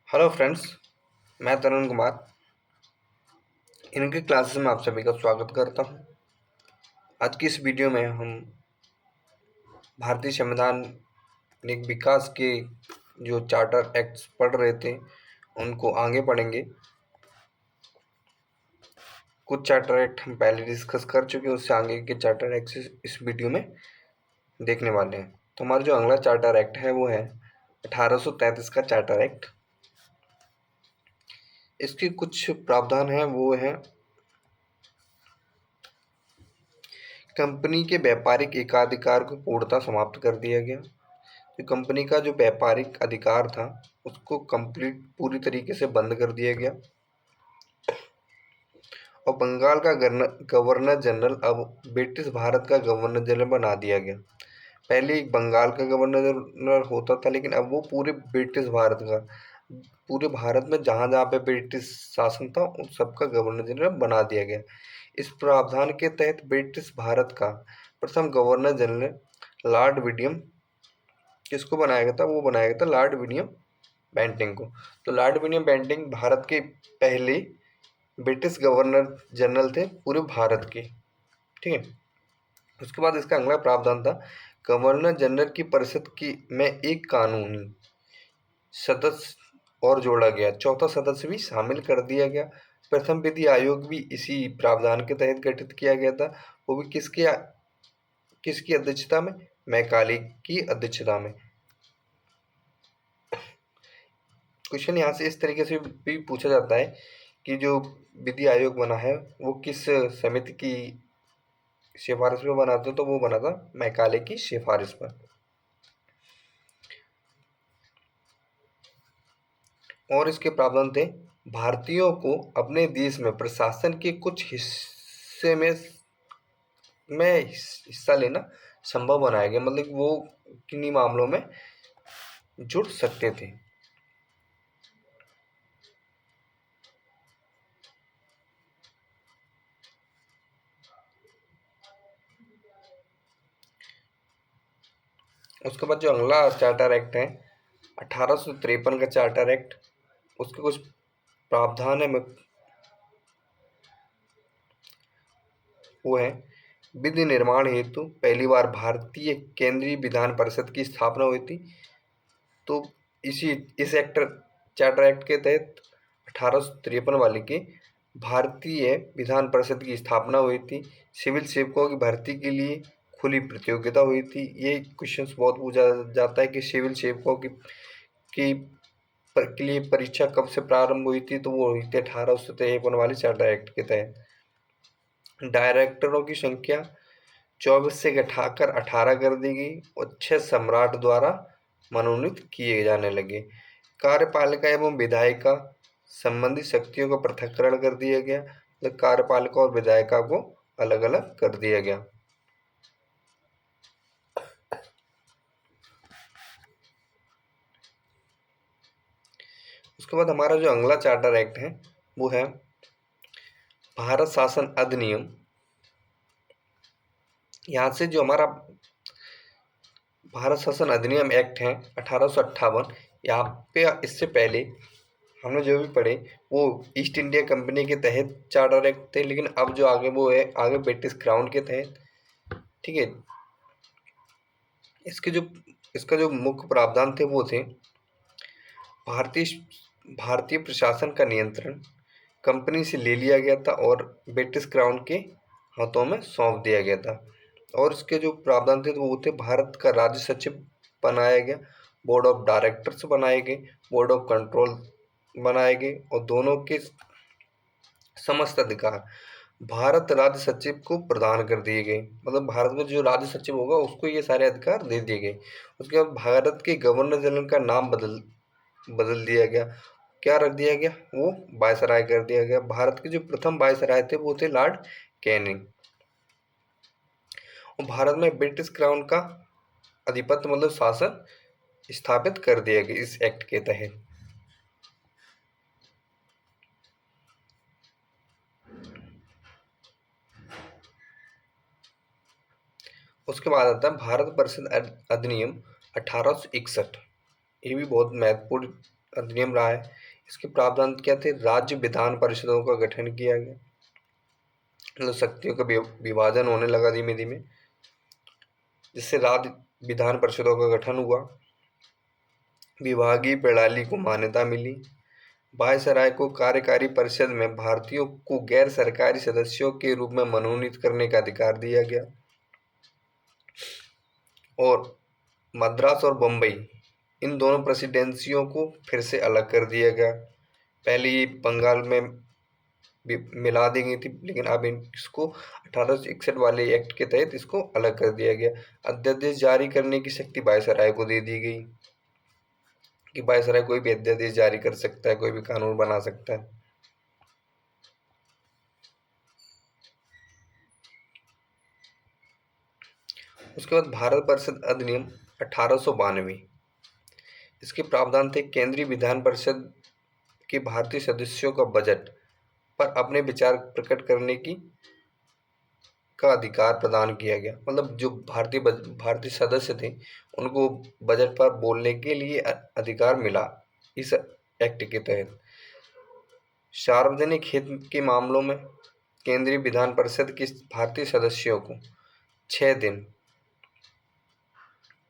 Hello friends. मैं तरुण कुमार इनके classes में आप सभी का स्वागत करता हूं। आज की इस वीडियो में हम भारतीय संवैधानिक विकास के जो चार्टर एक्ट्स पढ़ रहे थे उनको आगे पढ़ेंगे। कुछ चार्टर एक्ट हम पहले डिस्कस कर चुके हैं, उससे आगे के चार्टर एक्ट इस वीडियो में देखने वाले हैं। तो हमारा जो अगला चार्टर एक्ट है वो है 1833 का चार्टर एक्ट। इसके कुछ प्रावधान हैं वो है कंपनी के व्यापारिक एकाधिकार को पूर्णतः समाप्त कर दिया गया। तो कंपनी का जो व्यापारिक अधिकार था उसको कंप्लीट पूरी तरीके से बंद कर दिया गया और बंगाल का गवर्नर जनरल अब ब्रिटिश भारत का गवर्नर जनरल बना दिया गया। पहले एक बंगाल का गवर्नर जनरल होता था, लेकिन अब वो पूरे ब्रिटिश भारत का, पूरे भारत में जहाँ जहाँ पे ब्रिटिश शासन था उन सबका गवर्नर जनरल बना दिया गया। इस प्रावधान के तहत ब्रिटिश भारत का प्रथम गवर्नर जनरल लॉर्ड विलियम किसको बनाया गया था? वो बनाया गया था लॉर्ड विलियम बेंटिंग को। तो लॉर्ड विलियम बेंटिंग भारत के पहले ब्रिटिश गवर्नर जनरल थे पूरे भारत के। ठीक है। उसके बाद इसका अगला प्रावधान था गवर्नर जनरल की परिषद की में एक कानूनी सदस्य और जोड़ा गया, चौथा सदस्य भी शामिल कर दिया गया। प्रथम विधि आयोग भी इसी प्रावधान के तहत गठित किया गया था। वो भी किसकी अध्यक्षता में? मैकाले की अध्यक्षता में। क्वेश्चन यहाँ से इस तरीके से भी पूछा जाता है कि जो विधि आयोग बना है वो किस समिति की सिफारिश पर बना था? तो वो बना था मैकाले की सिफारिश पर। और इसके प्रावधान थे भारतीयों को अपने देश में प्रशासन के कुछ हिस्से में हिस्सा लेना संभव बनाया गया, मतलब वो किन्हीं मामलों में जुड़ सकते थे। उसके बाद जो अगला चार्टर एक्ट है 1853 का चार्टर एक्ट, उसके कुछ प्रावधान है वो है विधि निर्माण हेतु पहली बार भारतीय केंद्रीय विधान परिषद की स्थापना हुई थी। तो इस चार्टर एक्ट के तहत 1853 वाले के भारतीय विधान परिषद की स्थापना हुई थी। सिविल सेवकों की भर्ती के लिए खुली प्रतियोगिता हुई थी। ये क्वेश्चंस बहुत पूछा जाता है कि सिविल सेवकों के लिए परीक्षा कब से प्रारंभ हुई थी? तो वो हुई थी 1853 वाले चार्टर एक्ट के तहत। डायरेक्टरों की संख्या 24 से घटाकर 18 कर दी गई और 6 सम्राट द्वारा मनोनीत किए जाने लगे। कार्यपालिका एवं विधायिका संबंधी शक्तियों का पृथक्करण कर दिया गया, तो कार्यपालिका और विधायिका को अलग अलग कर दिया गया। उसके बाद हमारा जो अगला चार्टर एक्ट है वो है भारत शासन अधिनियम। यहाँ से जो हमारा भारत शासन अधिनियम एक्ट है 1858, यहाँ पे इससे पहले हमने जो भी पढ़े वो ईस्ट इंडिया कंपनी के तहत चार्टर एक्ट थे, लेकिन अब जो आगे वो है आगे ब्रिटिश क्राउन के तहत। ठीक है। इसका जो मुख्य प्रावधान थे वो थे भारतीय भारतीय प्रशासन का नियंत्रण कंपनी से ले लिया गया था और ब्रिटिश क्राउन के हाथों में सौंप दिया गया था। और इसके जो प्रावधान थे तो वो थे भारत का राज्य सचिव बनाया गया, बोर्ड ऑफ डायरेक्टर्स बनाए गए, बोर्ड ऑफ कंट्रोल बनाए गए और दोनों के समस्त अधिकार भारत राज्य सचिव को प्रदान कर दिए गए। मतलब भारत में जो राज्य सचिव होगा उसको ये सारे अधिकार दे दिए गए। उसके बाद भारत के गवर्नर जनरल का नाम बदल दिया गया। क्या रख दिया गया? वो वायसराय कर दिया गया। भारत के जो प्रथम वायसराय थे वो थे लॉर्ड कैनिंग। और भारत में ब्रिटिश क्राउन का आधिपत्य मतलब शासन स्थापित कर दिया गया इस एक्ट के तहत। उसके बाद आता है भारत परिषद अधिनियम 1861। ये भी बहुत महत्वपूर्ण अधिनियम रहा है। इसके प्रावधान क्या थे? राज्य विधान परिषदों का गठन किया गया, मतलब शक्तियों का विभाजन होने लगा धीमे धीमे, जिससे राज्य विधान परिषदों का गठन हुआ। विभागीय प्रणाली को मान्यता मिली। वायसराय को कार्यकारी परिषद में भारतीयों को गैर सरकारी सदस्यों के रूप में मनोनीत करने का अधिकार दिया गया। और मद्रास और बम्बई, इन दोनों प्रेसिडेंसियों को फिर से अलग कर दिया गया। पहले ये बंगाल में मिला दी गई थी, लेकिन अब इसको 1861 वाले एक्ट के तहत इसको अलग कर दिया गया। अध्यादेश जारी करने की शक्ति वायसराय को दे दी गई कि वायसराय कोई भी अध्यादेश जारी कर सकता है, कोई भी कानून बना सकता है। उसके बाद भारत परिषद अधिनियम 1892, इसके प्रावधान थे केंद्रीय विधान परिषद के भारतीय सदस्यों का बजट पर अपने विचार प्रकट करने का अधिकार प्रदान किया गया। मतलब जो भारतीय सदस्य थे उनको बजट पर बोलने के लिए अधिकार मिला इस एक्ट के तहत। सार्वजनिक हित के मामलों में केंद्रीय विधान परिषद के भारतीय सदस्यों को 6 दिन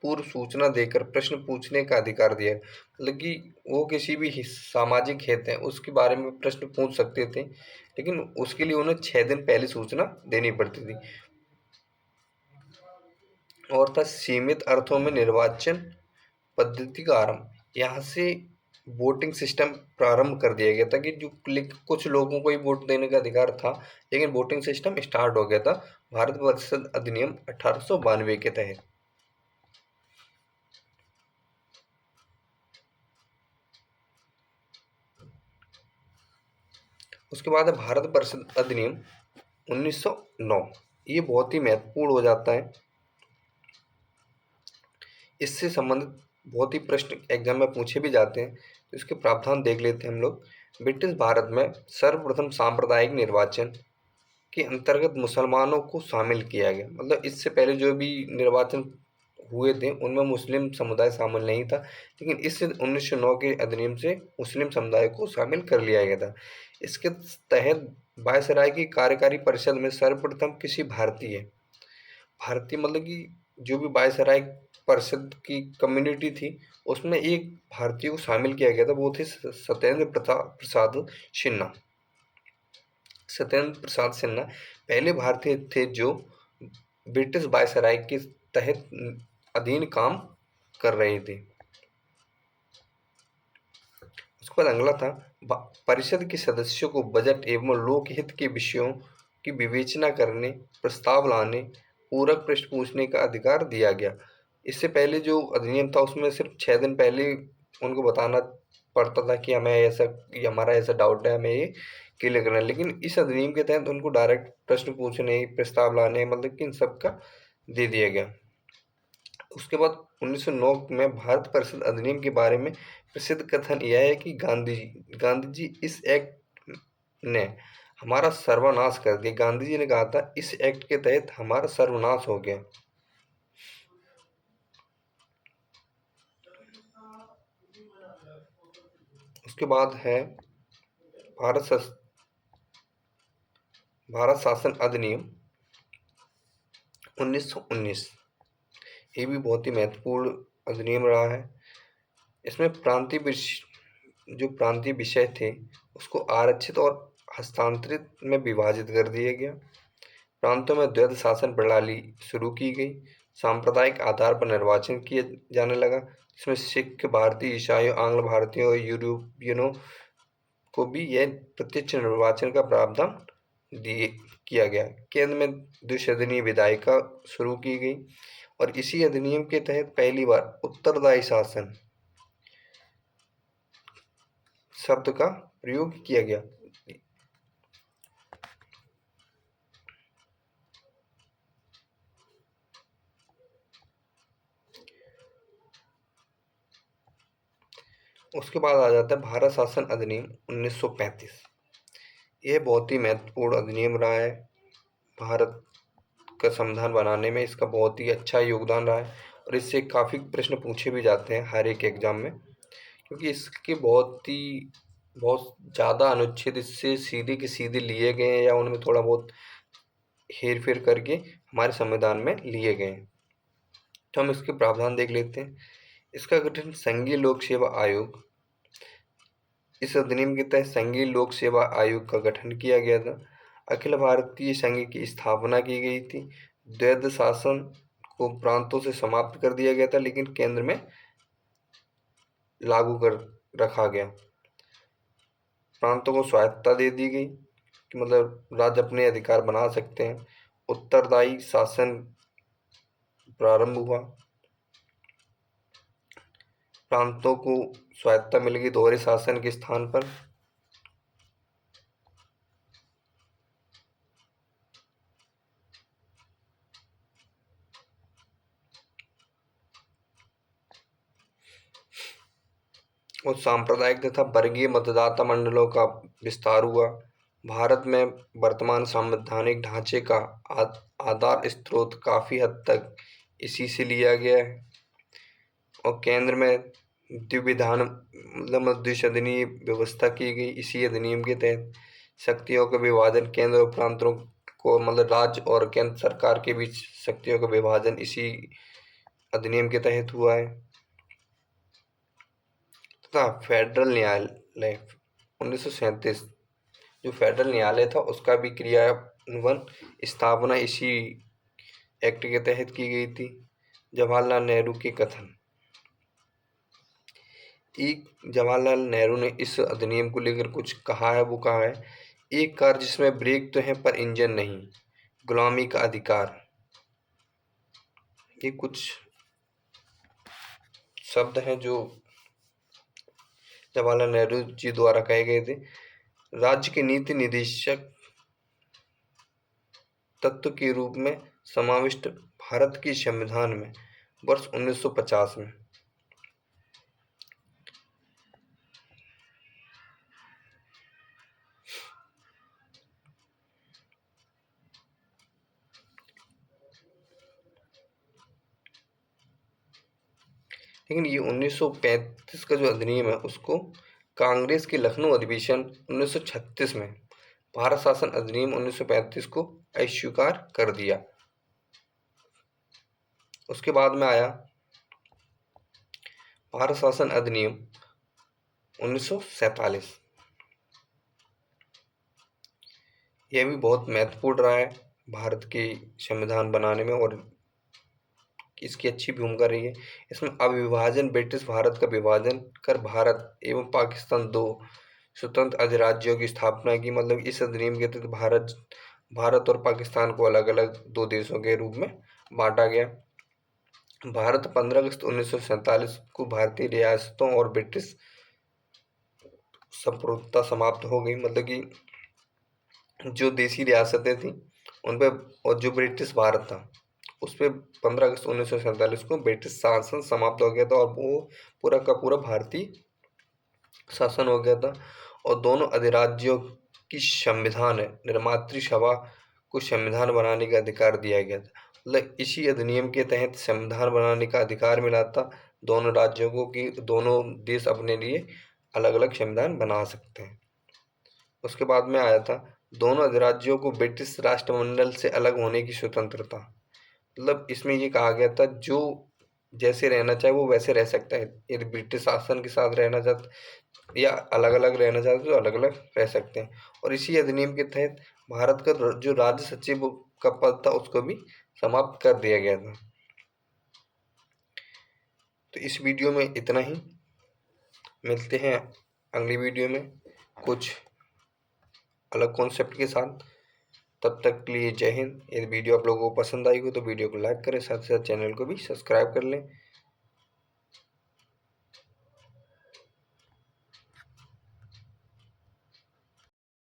पूर्व सूचना देकर प्रश्न पूछने का अधिकार दिया। मतलब कि वो किसी भी सामाजिक हित है उसके बारे में प्रश्न पूछ सकते थे, लेकिन उसके लिए उन्हें 6 दिन पहले सूचना देनी पड़ती थी। और था सीमित अर्थों में निर्वाचन पद्धति का आरंभ। यहाँ से वोटिंग सिस्टम प्रारंभ कर दिया गया था कि जो कुछ लोगों को ही वोट देने का अधिकार था, लेकिन वोटिंग सिस्टम स्टार्ट हो गया था भारत परिषद अधिनियम 1892 के तहत। उसके बाद है भारत परिषद अधिनियम 1909। ये बहुत ही महत्वपूर्ण हो जाता है। इससे संबंधित बहुत ही प्रश्न एग्जाम में पूछे भी जाते हैं, तो इसके प्रावधान देख लेते हैं हम लोग। ब्रिटिश भारत में सर्वप्रथम सांप्रदायिक निर्वाचन के अंतर्गत मुसलमानों को शामिल किया गया। मतलब इससे पहले जो भी निर्वाचन हुए थे उनमें मुस्लिम समुदाय शामिल नहीं था, लेकिन इस 1909 के अधिनियम से मुस्लिम समुदाय को शामिल कर लिया गया था। इसके तहत वायसराय की कार्यकारी परिषद में सर्वप्रथम किसी भारतीय मतलब कि जो भी वायसराय परिषद की कम्युनिटी थी उसमें एक भारतीय को शामिल किया गया था, वो थे सत्येंद्र प्रसाद सिन्हा। सत्येंद्र प्रसाद सिन्हा पहले भारतीय थे जो ब्रिटिश वायसराय के तहत अधीन काम कर रहे थे। उसके बाद अगला था परिषद के सदस्यों को बजट एवं लोकहित के विषयों की विवेचना करने, प्रस्ताव लाने, पूरक प्रश्न पूछने का अधिकार दिया गया। इससे पहले जो अधिनियम था उसमें सिर्फ 6 दिन पहले उनको बताना पड़ता था कि हमारा ऐसा डाउट है, हमें ये क्लियर करना है, लेकिन इस अधिनियम के तहत उनको डायरेक्ट प्रश्न पूछने, प्रस्ताव लाने, मतलब कि इन सब का दे दिया गया। उसके बाद 1909 में भारत परिषद अधिनियम के बारे में प्रसिद्ध कथन यह है कि गांधी जी इस एक्ट ने हमारा सर्वनाश कर दिया। गांधी जी ने कहा था इस एक्ट के तहत हमारा सर्वनाश हो गया। उसके बाद है भारत शासन अधिनियम 1919। ये भी बहुत ही महत्वपूर्ण अधिनियम रहा है। इसमें प्रांतीय विषय थे उसको आरक्षित और हस्तांतरित में विभाजित कर दिया गया। प्रांतों में द्वैध शासन प्रणाली शुरू की गई। सांप्रदायिक आधार पर निर्वाचन किया जाने लगा, जिसमें सिख, भारतीय, ईसाइयों, आंग्ल भारतीयों और यूरोपियनों को भी यह प्रत्यक्ष निर्वाचन का प्रावधान किया गया। केंद्र में द्विसदनीय विधायिका शुरू की गई और इसी अधिनियम के तहत पहली बार उत्तरदायी शासन शब्द का प्रयोग किया गया। उसके बाद आ जाता है भारत शासन अधिनियम 1935। यह बहुत ही महत्वपूर्ण अधिनियम रहा है। भारत का संविधान बनाने में इसका बहुत ही अच्छा योगदान रहा है और इससे काफ़ी प्रश्न पूछे भी जाते हैं हर एक एग्जाम में, क्योंकि इसके बहुत ज़्यादा अनुच्छेद इससे सीधे के सीधे लिए गए हैं या उनमें थोड़ा बहुत हेर फेर करके हमारे संविधान में लिए गए हैं। तो हम इसके प्रावधान देख लेते हैं। इसका गठन संघीय लोक सेवा आयोग, इस अधिनियम के तहत संघीय लोक सेवा आयोग का गठन किया गया था। अखिल भारतीय संघ की स्थापना की गई थी। द्वैध शासन को प्रांतों से समाप्त कर दिया गया था, लेकिन केंद्र में लागू कर रखा गया। प्रांतों को स्वायत्तता दे दी गई कि मतलब राज्य अपने अधिकार बना सकते हैं। उत्तरदायी शासन प्रारंभ हुआ। प्रांतों को स्वायत्तता मिल गई दोहरे शासन के स्थान पर। और सांप्रदायिक तथा वर्गीय मतदाता मंडलों का विस्तार हुआ। भारत में वर्तमान संवैधानिक ढांचे का आधार स्रोत काफी हद तक इसी से लिया गया है। और केंद्र में द्विविधान मतलब द्विसदनीय व्यवस्था की गई। इसी अधिनियम के तहत शक्तियों का विभाजन केंद्र और प्रांतों को मतलब राज्य और केंद्र सरकार के बीच शक्तियों का विभाजन इसी अधिनियम के तहत हुआ है। तथा फेडरल न्यायालय 1937 जो फेडरल न्यायालय था उसका भी क्रियान्वयन स्थापना इसी एक्ट के तहत की गई थी। जवाहरलाल नेहरू के कथन। जवाहरलाल नेहरू ने इस अधिनियम को लेकर कुछ कहा है। वो कहा है, एक कार जिसमें ब्रेक तो है पर इंजन नहीं, गुलामी का अधिकार। ये कुछ शब्द हैं जो जवाहरलाल नेहरू जी द्वारा कहे गए थे। राज्य के नीति निदेशक तत्व के रूप में समाविष्ट भारत के संविधान में वर्ष 1950 में। लेकिन ये 1935 का जो अधिनियम है उसको कांग्रेस के लखनऊ अधिवेशन 1936 में भारत शासन अधिनियम 1935 को अस्वीकार कर दिया। उसके बाद में आया भारत शासन अधिनियम 1947। यह भी बहुत महत्वपूर्ण रहा है भारत के संविधान बनाने में और इसकी अच्छी भूमिका रही है। इसमें अविभाजन ब्रिटिश भारत का विभाजन कर भारत एवं पाकिस्तान दो स्वतंत्र अधिराज्यों की स्थापना की। मतलब इस अधिनियम के तहत भारत और पाकिस्तान को अलग अलग दो देशों के रूप में बांटा गया। भारत 15 अगस्त 1947 को भारतीय रियासतों और ब्रिटिश संप्रभुता समाप्त हो गई। मतलब कि जो देसी रियासतें थी उन पे और जो ब्रिटिश भारत था उस पर 15 अगस्त 1947 को ब्रिटिश शासन समाप्त हो गया था और वो पूरा का पूरा भारतीय शासन हो गया था। और दोनों अधिराज्यों की संविधान निर्मात्री सभा को संविधान बनाने का अधिकार दिया गया था। मतलब इसी अधिनियम के तहत संविधान बनाने का अधिकार मिला था दोनों राज्यों को कि दोनों देश अपने लिए अलग अलग संविधान बना सकते हैं। उसके बाद में आया था दोनों अधिराज्यों को ब्रिटिश राष्ट्रमंडल से अलग होने की स्वतंत्रता। मतलब इसमें ये कहा गया था जो जैसे रहना चाहे वो वैसे रह सकता है। यदि ब्रिटिश शासन के साथ रहना चाहते या अलग अलग रहना चाहते तो अलग अलग रह सकते हैं। और इसी अधिनियम के तहत भारत का जो राज्य सचिव का पद था उसको भी समाप्त कर दिया गया था। तो इस वीडियो में इतना ही। मिलते हैं अगली वीडियो में कुछ अलग कॉन्सेप्ट के साथ। तब तक के लिए जय हिंद। यदि वीडियो आप लोगों को पसंद आई हो तो वीडियो को लाइक करें, साथ ही साथ चैनल को भी सब्सक्राइब कर लें।